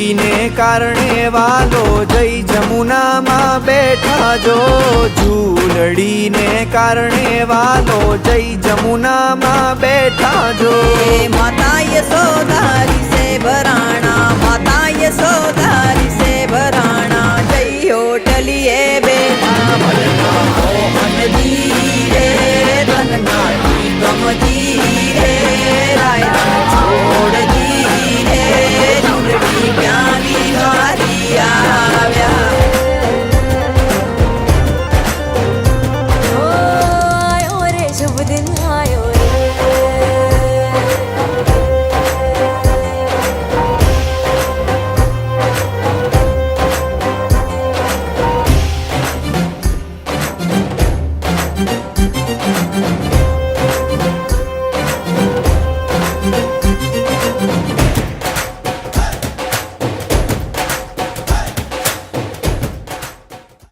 ઝૂંલડીને કારણે વાલો જઈ જમુનામાં બેઠા જો ઝૂંલડીને કારણે વાલો જઈ જમુનામાં બેઠા જો माता यशोदारी से भराणा माता यशोदारी से भराणा जय होटलिए बेटा मलना मोहन धीरे धनना गमती रे रायना छोड़ दी रे झूलड़ी प्यारी हारी આવ્યા आयो रे शुभ दिन आयो रे